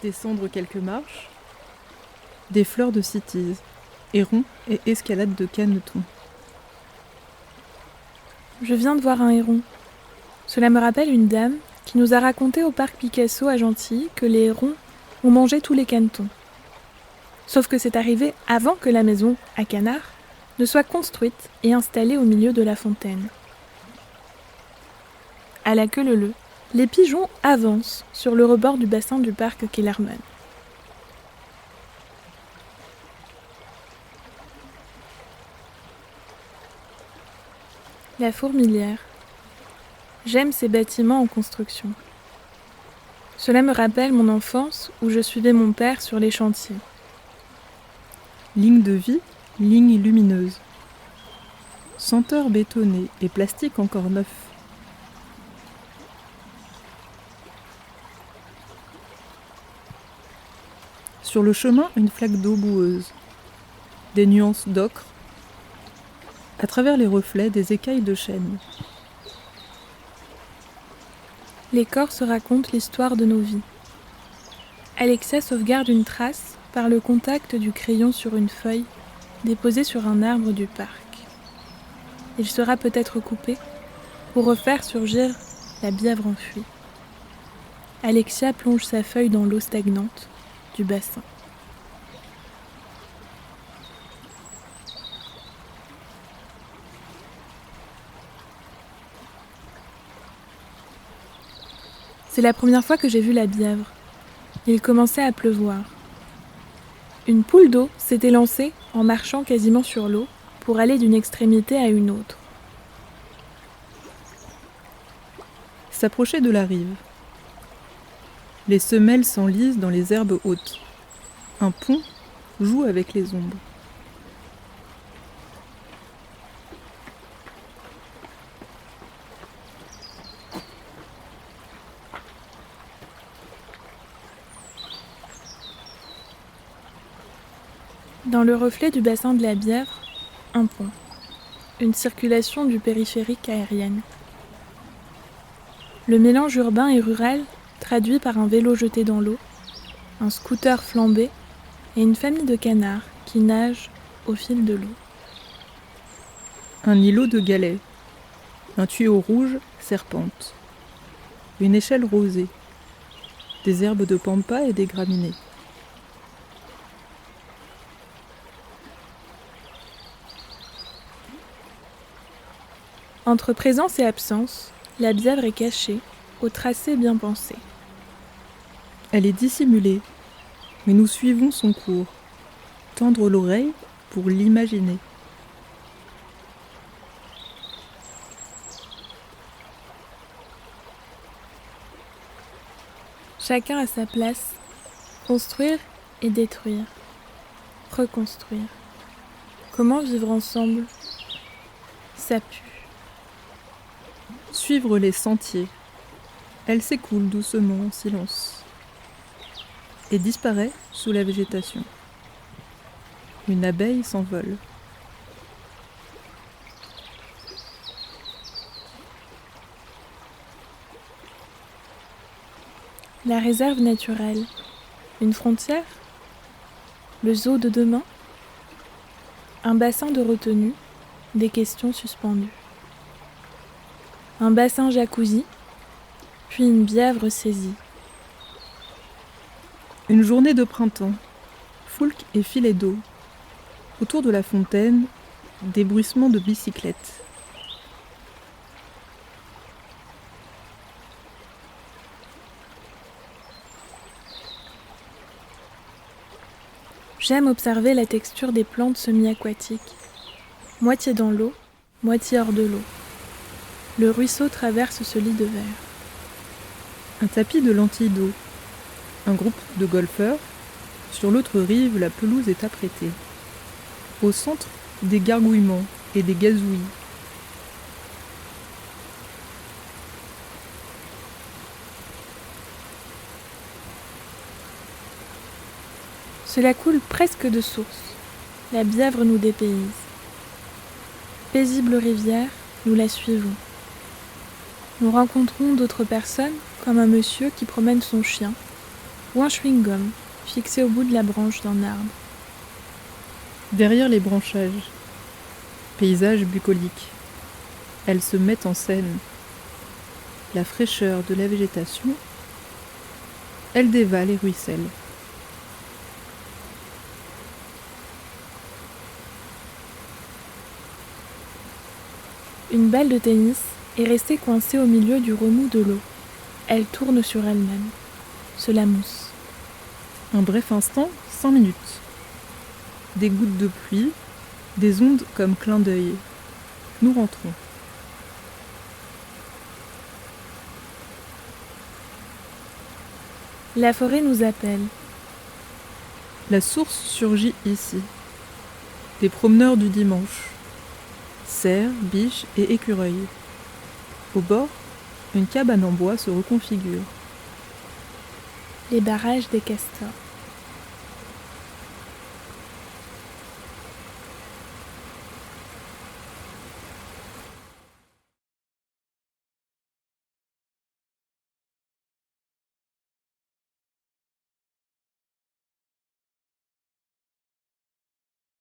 Descendre quelques marches, des fleurs de cytise, hérons et escalade de caneton. Je viens de voir un héron. Cela me rappelle une dame qui nous a raconté au parc Picasso à Gentilly que les hérons ont mangé tous les canetons. Sauf que c'est arrivé avant que la maison, à canard, ne soit construite et installée au milieu de la fontaine. À la queue leu-leu, les pigeons avancent sur le rebord du bassin du parc Kellerman. La fourmilière. J'aime ces bâtiments en construction. Cela me rappelle mon enfance où je suivais mon père sur les chantiers. Ligne de vie, ligne lumineuse. Senteur bétonné et plastique encore neuf. Sur le chemin, une flaque d'eau boueuse. Des nuances d'ocre. À travers les reflets, des écailles de chêne. Les corps se racontent l'histoire de nos vies. Alexia sauvegarde une trace par le contact du crayon sur une feuille déposée sur un arbre du parc. Il sera peut-être coupé pour refaire surgir la bièvre enfuie. Alexia plonge sa feuille dans l'eau stagnante du bassin. C'est la première fois que j'ai vu la bièvre. Il commençait à pleuvoir. Une poule d'eau s'était lancée en marchant quasiment sur l'eau pour aller d'une extrémité à une autre. S'approcher de la rive. Les semelles s'enlisent dans les herbes hautes. Un pont joue avec les ombres. Dans le reflet du bassin de la Bièvre, un pont. Une circulation du périphérique aérienne. Le mélange urbain et rural traduit par un vélo jeté dans l'eau, un scooter flambé et une famille de canards qui nagent au fil de l'eau. Un îlot de galets. Un tuyau rouge serpente. Une échelle rosée. Des herbes de pampa et des graminées. Entre présence et absence, la Bièvre est cachée, au tracé bien pensé. Elle est dissimulée, mais nous suivons son cours. Tendre l'oreille pour l'imaginer. Chacun à sa place, construire et détruire, reconstruire. Comment vivre ensemble? Ça pue. Suivre les sentiers. Elle s'écoule doucement en silence et disparaît sous la végétation. Une abeille s'envole. La réserve naturelle, une frontière, le zoo de demain, un bassin de retenue, des questions suspendues. Un bassin jacuzzi, puis une bièvre saisie. Une journée de printemps, foulques et filets d'eau. Autour de la fontaine, des bruissements de bicyclettes. J'aime observer la texture des plantes semi-aquatiques, moitié dans l'eau, moitié hors de l'eau. Le ruisseau traverse ce lit de verre. Un tapis de lentilles d'eau. Un groupe de golfeurs. Sur l'autre rive, la pelouse est apprêtée. Au centre, des gargouillements et des gazouillis. Cela coule presque de source. La Bièvre nous dépayse. Paisible rivière, nous la suivons. Nous rencontrons d'autres personnes, comme un monsieur qui promène son chien, ou un chewing-gum fixé au bout de la branche d'un arbre. Derrière les branchages, paysage bucolique. Elles se mettent en scène. La fraîcheur de la végétation, elle dévale et ruisselle. Une balle de tennis est restée coincée au milieu du remous de l'eau. Elle tourne sur elle-même, se la mousse. Un bref instant, 5 minutes. Des gouttes de pluie, des ondes comme clin d'œil. Nous rentrons. La forêt nous appelle. La source surgit ici. Des promeneurs du dimanche. Cerfs, biches et écureuils. Au bord, une cabane en bois se reconfigure. Les barrages des castors.